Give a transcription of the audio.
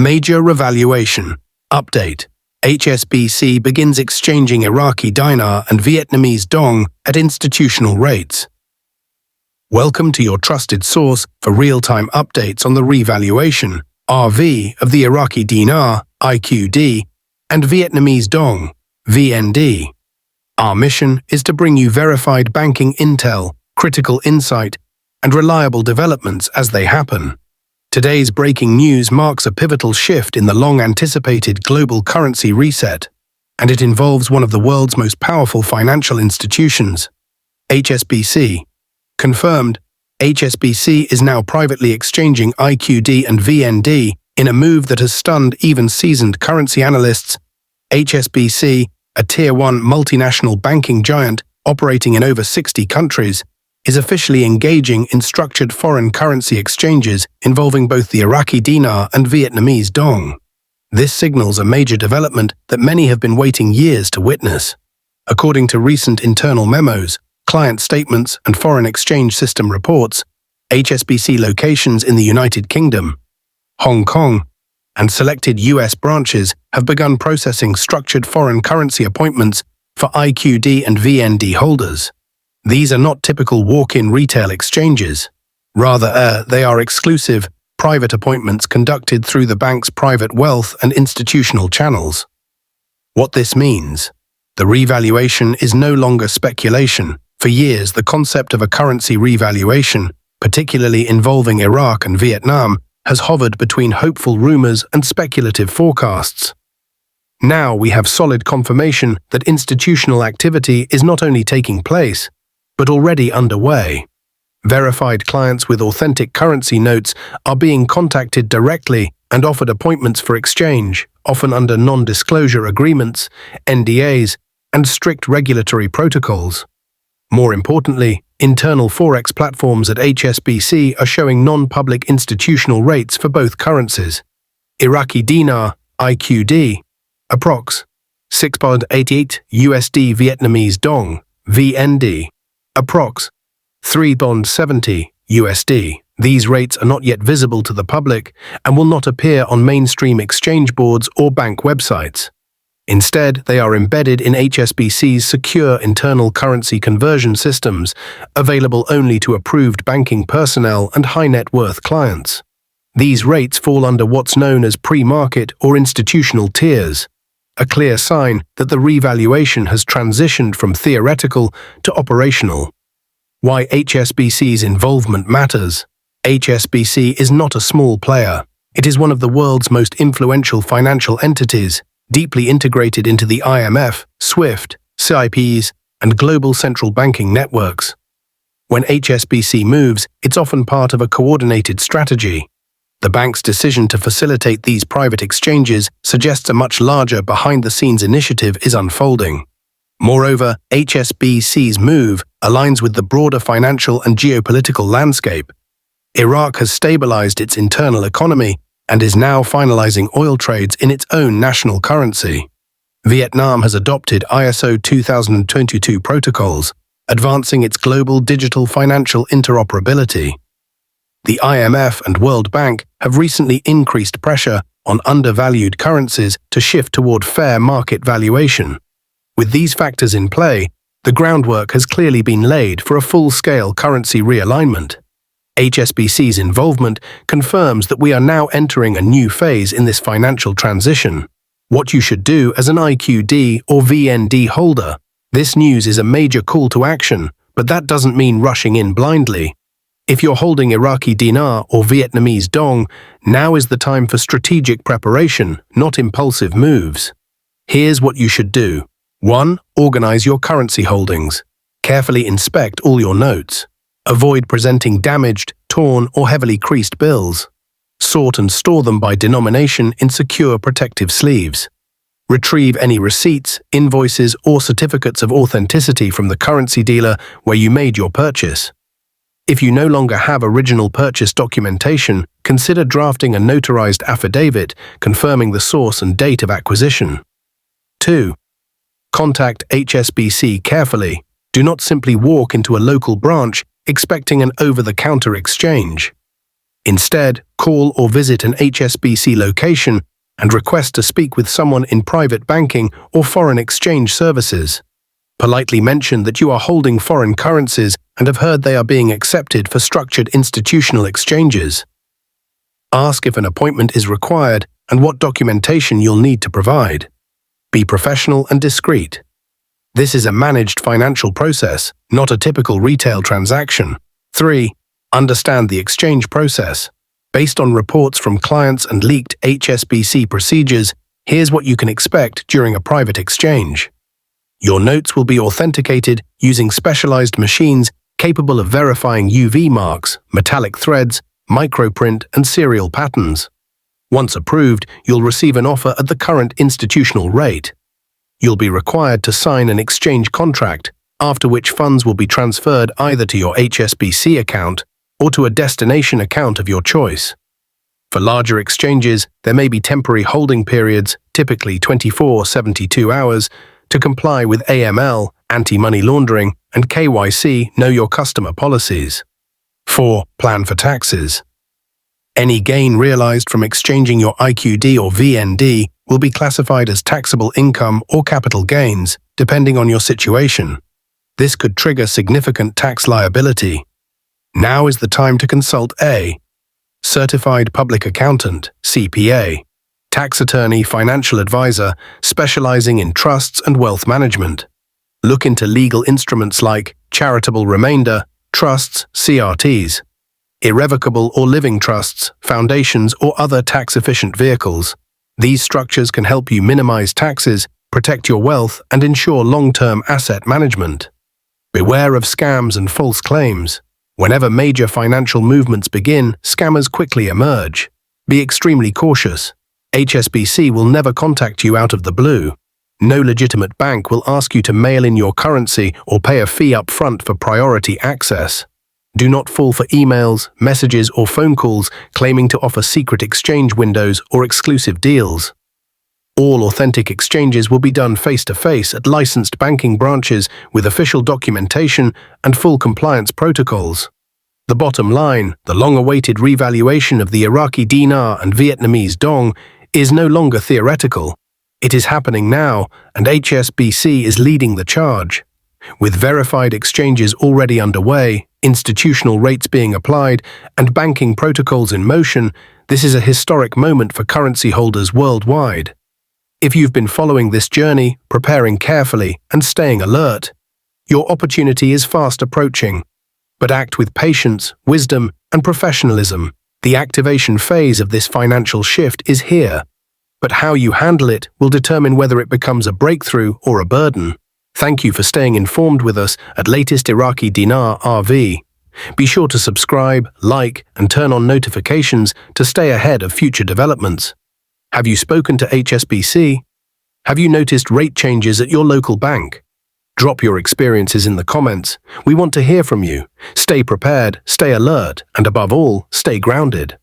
Major Revaluation. Update. HSBC begins exchanging Iraqi Dinar and Vietnamese Dong at institutional rates. Welcome to your trusted source for real-time updates on the revaluation (RV) of the Iraqi Dinar (IQD) and Vietnamese Dong (VND). Our mission is to bring you verified banking intel, critical insight, and reliable developments as they happen. Today's breaking news marks a pivotal shift in the long-anticipated global currency reset, and it involves one of the world's most powerful financial institutions, HSBC. Confirmed, HSBC is now privately exchanging IQD and VND in a move that has stunned even seasoned currency analysts. HSBC, a Tier 1 multinational banking giant operating in over 60 countries, is officially engaging in structured foreign currency exchanges involving both the Iraqi Dinar and Vietnamese Dong. This signals a major development that many have been waiting years to witness. According to recent internal memos, client statements, and foreign exchange system reports, HSBC locations in the United Kingdom, Hong Kong, and selected US branches have begun processing structured foreign currency appointments for IQD and VND holders. These are not typical walk-in retail exchanges. Rather, they are exclusive, private appointments conducted through the bank's private wealth and institutional channels. What this means? The revaluation is no longer speculation. For years, the concept of a currency revaluation, particularly involving Iraq and Vietnam, has hovered between hopeful rumors and speculative forecasts. Now we have solid confirmation that institutional activity is not only taking place, but already underway. Verified clients with authentic currency notes are being contacted directly and offered appointments for exchange, often under non-disclosure agreements, NDAs, and strict regulatory protocols. More importantly, internal forex platforms at HSBC are showing non-public institutional rates for both currencies. Iraqi Dinar, IQD, approx. 6.88 USD Vietnamese Dong, VND, approx. 3.70 USD. These rates are not yet visible to the public and will not appear on mainstream exchange boards or bank websites. Instead, they are embedded in HSBC's secure internal currency conversion systems, available only to approved banking personnel and high-net-worth clients. These rates fall under what's known as pre-market or institutional tiers, a clear sign that the revaluation has transitioned from theoretical to operational. Why HSBC's involvement matters. HSBC is not a small player. It is one of the world's most influential financial entities, deeply integrated into the IMF, SWIFT, CIPs, and global central banking networks. When HSBC moves, it's often part of a coordinated strategy. The bank's decision to facilitate these private exchanges suggests a much larger behind-the-scenes initiative is unfolding. Moreover, HSBC's move aligns with the broader financial and geopolitical landscape. Iraq has stabilized its internal economy and is now finalizing oil trades in its own national currency. Vietnam has adopted ISO 2022 protocols, advancing its global digital financial interoperability. The IMF and World Bank have recently increased pressure on undervalued currencies to shift toward fair market valuation. With these factors in play, the groundwork has clearly been laid for a full-scale currency realignment. HSBC's involvement confirms that we are now entering a new phase in this financial transition. What you should do as an IQD or VND holder. This news is a major call to action, but that doesn't mean rushing in blindly. If you're holding Iraqi Dinar or Vietnamese Dong, now is the time for strategic preparation, not impulsive moves. Here's what you should do. 1. Organize your currency holdings. Carefully inspect all your notes. Avoid presenting damaged, torn, or heavily creased bills. Sort and store them by denomination in secure protective sleeves. Retrieve any receipts, invoices, or certificates of authenticity from the currency dealer where you made your purchase. If you no longer have original purchase documentation, consider drafting a notarized affidavit confirming the source and date of acquisition. 2. Contact HSBC carefully. Do not simply walk into a local branch expecting an over-the-counter exchange. Instead, call or visit an HSBC location and request to speak with someone in private banking or foreign exchange services. Politely mention that you are holding foreign currencies and have heard they are being accepted for structured institutional exchanges. Ask if an appointment is required and what documentation you'll need to provide. Be professional and discreet. This is a managed financial process, not a typical retail transaction. 3. Understand the exchange process. Based on reports from clients and leaked HSBC procedures, here's what you can expect during a private exchange. Your notes will be authenticated using specialized machines capable of verifying UV marks, metallic threads, microprint, and serial patterns. Once approved, you'll receive an offer at the current institutional rate. You'll be required to sign an exchange contract, after which funds will be transferred either to your HSBC account or to a destination account of your choice. For larger exchanges, there may be temporary holding periods, typically 24-72 hours, to comply with AML, anti-money laundering, and KYC Know Your Customer policies. 4. Plan for taxes. Any gain realized from exchanging your IQD or VND will be classified as taxable income or capital gains, depending on your situation. This could trigger significant tax liability. Now is the time to consult a certified public accountant, CPA, tax attorney, financial advisor specializing in trusts and wealth management. Look into legal instruments like charitable remainder, trusts, CRTs, irrevocable or living trusts, foundations, or other tax-efficient vehicles. These structures can help you minimize taxes, protect your wealth, and ensure long-term asset management. Beware of scams and false claims. Whenever major financial movements begin, scammers quickly emerge. Be extremely cautious. HSBC will never contact you out of the blue. No legitimate bank will ask you to mail in your currency or pay a fee up front for priority access. Do not fall for emails, messages, or phone calls claiming to offer secret exchange windows or exclusive deals. All authentic exchanges will be done face-to-face at licensed banking branches with official documentation and full compliance protocols. The bottom line, the long-awaited revaluation of the Iraqi Dinar and Vietnamese Dong is no longer theoretical. It is happening now, and HSBC is leading the charge. With verified exchanges already underway, institutional rates being applied, and banking protocols in motion, this is a historic moment for currency holders worldwide. If you've been following this journey, preparing carefully, and staying alert, your opportunity is fast approaching. But act with patience, wisdom, and professionalism. The activation phase of this financial shift is here. But how you handle it will determine whether it becomes a breakthrough or a burden. Thank you for staying informed with us at Latest Iraqi Dinar RV. Be sure to subscribe, like, and turn on notifications to stay ahead of future developments. Have you spoken to HSBC? Have you noticed rate changes at your local bank? Drop your experiences in the comments. We want to hear from you. Stay prepared, stay alert, and above all, stay grounded.